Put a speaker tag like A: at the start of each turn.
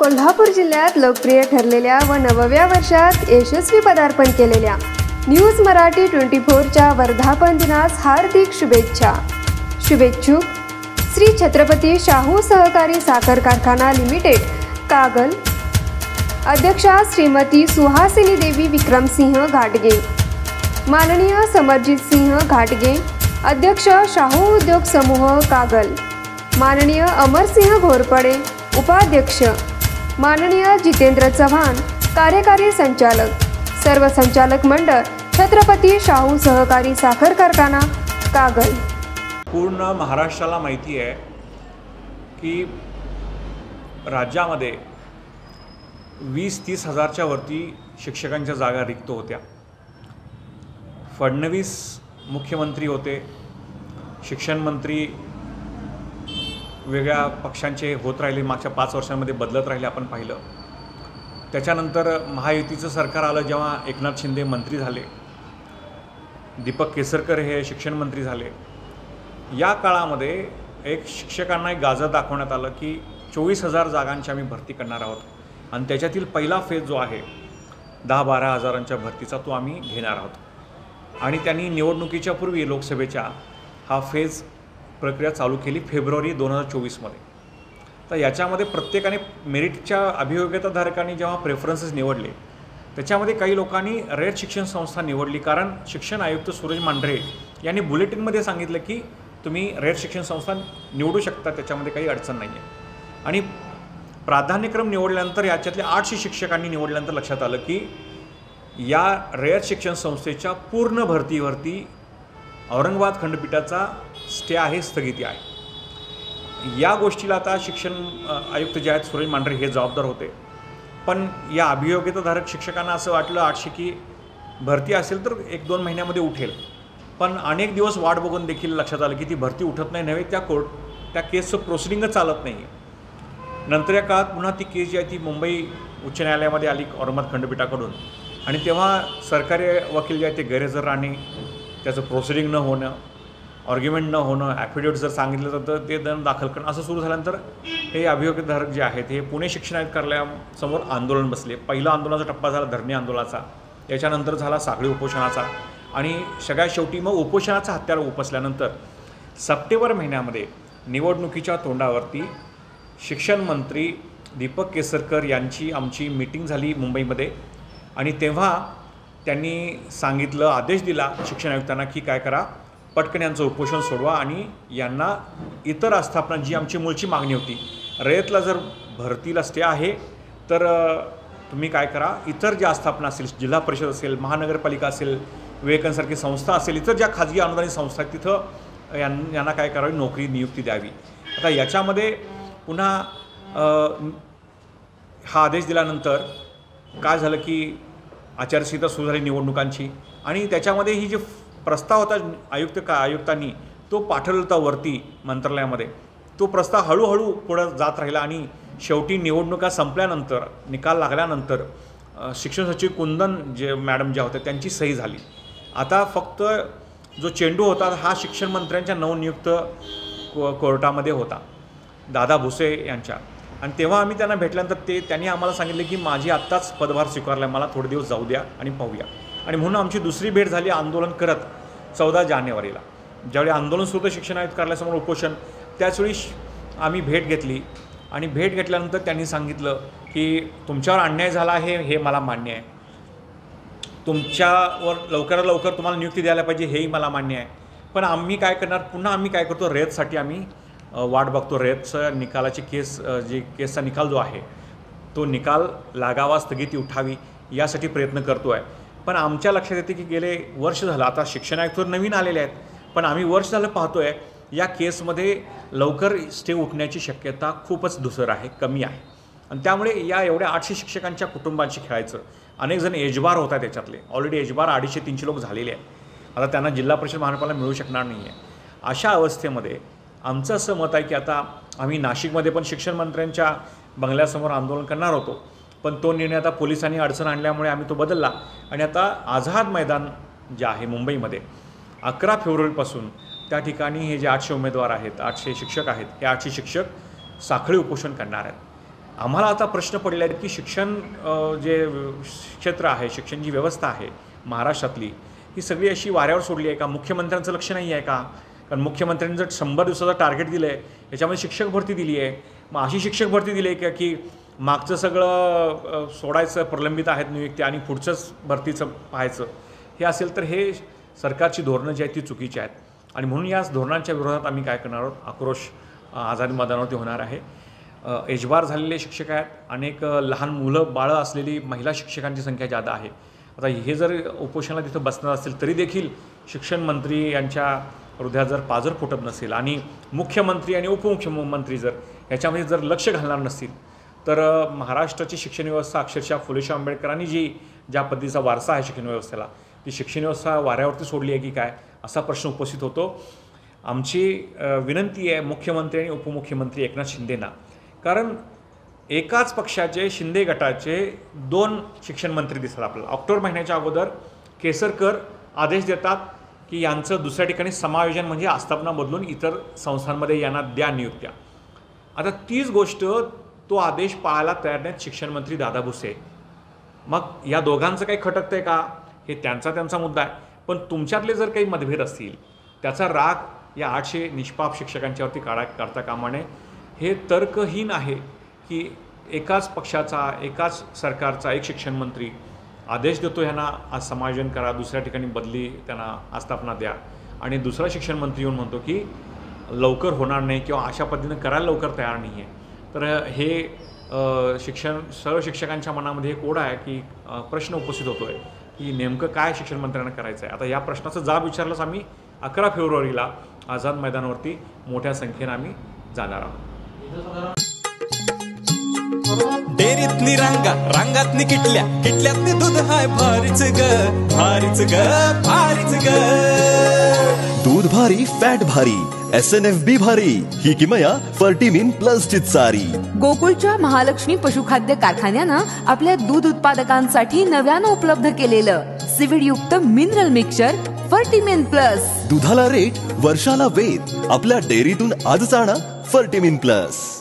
A: कोल्हापूर जिल्ह्यात लोकप्रिय ठरलेल्या व नवव्या वर्षात यशस्वी पदार्पण केलेल्या न्यूज मराठी 24च्या वर्धापन दिनास हार्दिक शुभेच्छा। शुभेच्छुक श्री छत्रपती शाहू सहकारी साखर कारखाना लिमिटेड कागल, अध्यक्षा श्रीमती सुहासिनी देवी विक्रमसिंह घाटगे, माननीय समरजित सिंह घाटगे, अध्यक्ष शाहू उद्योग समूह कागल, माननीय अमरसिंह घोरपडे उपाध्यक्ष, माननीय जितेंद्र चव्हाण कार्यकारी संचालक, सर्व संचालक मंडळ छत्रपती शाहू सहकारी साखर कारखाना कागल।
B: पूर्ण महाराष्ट्राला माहिती आहे की राज्यामध्ये 20-30 हजारच्या वरती शिक्षकांच्या जागा रिक्त होत्या। फडणवीस मुख्यमंत्री होते, शिक्षण मंत्री वेगळ्या पक्षांचे होत राहिले, मागच्या 5 वर्षांमध्ये बदलत राहिले आपण पाहिलं। त्याच्यानंतर महायुतीचं सरकार आलं, जेव्हा एकनाथ शिंदे मंत्री झाले, दीपक केसरकर हे शिक्षण मंत्री झाले। या काळामध्ये एक शिक्षकांना एक गाजर दाखवण्यात आलं की 24,000 जागांची आम्ही भरती करणार आहोत आणि त्याच्यातील पहिला फेज जो आहे 10-12 हजारांच्या भरतीचा तो आम्ही घेणार आहोत। आणि त्यांनी निवडणुकीच्या पूर्वी लोकसभेच्या हा फेज प्रक्रिया चालू केली फेब्रुवारी 2024मध्ये। तर याच्यामध्ये प्रत्येकाने मेरिटच्या अभियोग्यताधारकांनी जेव्हा प्रेफरन्सेस निवडले त्याच्यामध्ये काही लोकांनी रयत शिक्षण संस्था निवडली, कारण शिक्षण आयुक्त सूरज मांढरे यांनी बुलेटिनमध्ये सांगितलं की तुम्ही रयत शिक्षण संस्था निवडू शकता, त्याच्यामध्ये काही अडचण नाही आहे। आणि प्राधान्यक्रम निवडल्यानंतर याच्यातल्या 800 शिक्षकांनी निवडल्यानंतर लक्षात आलं की या रयत शिक्षण संस्थेच्या पूर्ण भरतीवरती औरंगाबाद खंडपीठाचा स्टे आहे, स्थगिती आहे। या गोष्टीला आता शिक्षण आयुक्त जे आहेत सूरज मांढरे हे जबाबदार होते, पण या अभियोग्यताधारक शिक्षकांना असं वाटलं 800 की भरती असेल तर 1-2 महिन्यामध्ये उठेल, पण अनेक दिवस वाट बघून देखील लक्षात आलं की ती भरती उठत नाही, नव्हे त्या केसचं प्रोसिडिंगच चालत नाही आहे। नंतर या काळात पुन्हा ती केस जी आहे ती मुंबई उच्च न्यायालयामध्ये आली औरंगाबाद खंडपीठाकडून, आणि तेव्हा सरकारी वकील जे आहे ते गैरहजर राहणे, त्याचं प्रोसिडिंग न होणं, आर्ग्युमेंट न होणं, ॲफिडेविट जर सांगितलं तर ते दंड दाखल करणं, असं सुरू झाल्यानंतर हे अभियोग्यताधारक जे आहेत हे पुणे शिक्षण आयुक्त कार्यालयासमोर आंदोलन बसले। पहिला आंदोलनाचा टप्पा झाला धरणे आंदोलनाचा, त्याच्यानंतर झाला साखळी उपोषणाचा, आणि सगळ्यात शेवटी मग उपोषणाचा हत्यार उपसल्यानंतर सप्टेंबर महिन्यामध्ये निवडणुकीच्या तोंडावरती शिक्षण मंत्री दीपक केसरकर यांची आमची मीटिंग झाली मुंबईमध्ये, आणि तेव्हा त्यांनी सांगितलं, आदेश दिला शिक्षण आयुक्तांना की काय करा, पटकन यांचं उपोषण सोडवा आणि यांना इतर आस्थापना जी आमची मूळची मागणी होती, रयतला जर भरतीला स्टे आहे तर तुम्ही काय करा, इतर ज्या आस्थापना असेल, जिल्हा परिषद असेल, महानगरपालिका असेल, विवेकांसारखी संस्था असेल, इतर ज्या खाजगी अनुदानित संस्था आहेत तिथं यांना काय करावी, नोकरी नियुक्ती द्यावी। आता याच्यामध्ये पुन्हा हा आदेश दिल्यानंतर काय झालं की आचारसंहिता सुरू झाली निवडणुकांची, आणि त्याच्यामध्ये ही जे प्रस्ताव होता आयुक्तांनी तो पाठवला होता वरती मंत्रालयामध्ये, तो प्रस्ताव हळूहळू पुढं जात राहिला, आणि शेवटी निवडणुका संपल्यानंतर निकाल लागल्यानंतर शिक्षण सचिव कुंदन जे मॅडम ज्या होत्या त्यांची सही झाली। आता फक्त जो चेंडू होता हा शिक्षण मंत्र्यांच्या नवनियुक्त कोर्टामध्ये होता, दादा भुसे यांच्या, आणि तेव्हा आम्ही त्यांना भेटल्यानंतर त्यांनी आम्हाला सांगितले की माझी आत्ताच पदभार स्वीकारला आहे, मला थोडे दिवस जाऊ द्या आणि पाहूया। आणि म्हणून आमची दुसरी भेट झाली आंदोलन करत 14 जानेवारीला, ज्यावेळी आंदोलन सुरू होतं शिक्षण आयुक्त कार्यालयासमोर उपोषण, त्याचवेळी आम्ही भेट घेतली, आणि भेट घेतल्यानंतर त्यांनी सांगितलं की तुमच्यावर अन्याय झाला आहे हे मला मान्य आहे, तुमच्यावर लवकरात लवकर तुम्हाला नियुक्ती द्यायला पाहिजे हेही मला मान्य आहे, पण आम्ही काय करणार, पुन्हा आम्ही काय करतो, रयतसाठी आम्ही वाट बघतो, रयतचं निकालाची केसचा निकाल जो आहे तो निकाल लागावा, स्थगिती उठावी यासाठी प्रयत्न करतो आहे। पण आमच्या लक्षात येते की गेले वर्ष झालं, आता शिक्षण आयुक्त नवीन आलेले आहेत, पण आम्ही वर्ष झालं पाहतो आहे या केसमध्ये लवकर स्टे उठण्याची शक्यता खूपच धुसर आहे, कमी आहे, आणि त्यामुळे या एवढ्या 800 शिक्षकांच्या कुटुंबांशी खेळायचं, अनेक जण एजबार होत आहेत त्याच्यातले, ऑलरेडी एजबार 250-300 लोक झालेले आहेत, आता त्यांना जिल्हा परिषद महानगरपालिका मिळू शकणार नाही आहे। अशा अवस्थेमध्ये आमचं असं मत आहे की आता आम्ही नाशिकमध्ये पण शिक्षण मंत्र्यांच्या बंगल्यासमोर आंदोलन करणार होतो, पण तो निर्णय आता पोलिसांनी अडचण आणल्यामुळे आम्ही तो बदलला, आणि आता आझाद मैदान जे आहे मुंबईमध्ये 11 फेब्रुवारीपासून त्या ठिकाणी हे जे 800 उमेदवार आहेत, 800 शिक्षक आहेत, हे 800 शिक्षक साखळी उपोषण करणार आहेत। आम्हाला आता प्रश्न पडले आहेत की शिक्षण जे क्षेत्र आहे, शिक्षण जी व्यवस्था आहे महाराष्ट्रातली, ही सगळी अशी वाऱ्यावर सोडली आहे का? मुख्यमंत्र्यांचं लक्ष नाही आहे का? कारण मुख्यमंत्र्यांनी जर 100 दिवसाचं टार्गेट दिलं आहे, याच्यामध्ये शिक्षक भरती दिली आहे. मग अशी शिक्षक भरती दिली आहे का की मागचं सगळं सोडायचं, प्रलंबित आहेत नियुक्त्या आणि पुढचंच भरतीचं पाहायचं? हे असेल तर हे सरकारची धोरणं जी आहेत ती चुकीची आहेत. आणि म्हणून याच धोरणांच्या विरोधात आम्ही काय करणार आहोत? आक्रोश आझादी मैदानावरती होणार आहे. एजबार झालेले शिक्षक आहेत, अनेक लहान मुलं बाळं असलेली महिला शिक्षकांची संख्या जादा आहे. आता हे जर उपोषणाला तिथं बसणार असेल तरी देखील शिक्षण मंत्री यांच्या हृदयात जर पाझर फुटत नसेल आणि मुख्यमंत्री आणि उपमुख्यमंत्री जर याच्यामध्ये जर लक्ष घालणार नसतील तर महाराष्ट्राची शिक्षण व्यवस्था अक्षरशः फुले शाहू आंबेडकरांनी ज्या पद्धतीचा वारसा आहे शिक्षण व्यवस्थेला, ती शिक्षण व्यवस्था वाऱ्यावरती सोडली आहे की काय, असा प्रश्न उपस्थित होतो. आमची विनंती आहे मुख्यमंत्री आणि उपमुख्यमंत्री एकनाथ शिंदेंना, कारण एकाच पक्षाचे शिंदे गटाचे 2 शिक्षण मंत्री दिसतात आपल्याला. ऑक्टोबर महिन्याच्या अगोदर केसरकर आदेश देतात की यांचं दुसऱ्या ठिकाणी समायोजन म्हणजे आस्थापना बदलून इतर संस्थांमध्ये यांना द्या नियुक्त्या. आता तीच गोष्ट तो आदेश पाळायला तयार नाहीत शिक्षण मंत्री दादा भुसे. मग या दोघांचं काही खटकतंय का हे त्यांचा मुद्दा आहे. पण तुमच्यातले जर काही मतभेद असतील त्याचा राग या 800 निष्पाप शिक्षकांच्यावरती काढता कामा नये. हे तर्कहीन आहे की एकाच पक्षाचा, एकाच सरकारचा एक शिक्षण मंत्री आदेश देतो ह्यांना आज समायोजन करा, दुसऱ्या ठिकाणी बदली त्यांना आस्थापना द्या, आणि दुसरा शिक्षण मंत्री येऊन म्हणतो की लवकर होणार नाही किंवा अशा पद्धतीनं करायला लवकर तयार नाही आहे. तर हे सर्व शिक्षकांच्या मनामध्ये एक ओढ आहे की प्रश्न उपस्थित होतो आहे की नेमकं काय शिक्षण मंत्र्यांना करायचं आहे. आता या प्रश्नाचा जाब विचारलाच आम्ही 11 फेब्रुवारीला आझाद मैदानावरती मोठ्या संख्येनं आम्ही जाणार आहोत.
C: डेअरीतनी रांगातनी किटल्यातनी दूध हाय भारीच ग
D: दूध भारी, फॅट भारी, SNFB भारी, ही किमया फर्टिमिन प्लस ची चारी.
E: गोकुळच्या महालक्ष्मी पशुखाद्य कारखान्यानं आपल्या दूध उत्पादकांसाठी नव्यानं उपलब्ध केलेलं सीवीड युक्त मिनरल मिक्सचर फर्टिमिन प्लस.
D: दुधाला रेट, वर्षाला वेध, आपल्या डेअरीतून आजच आणा फर्टिमिन प्लस.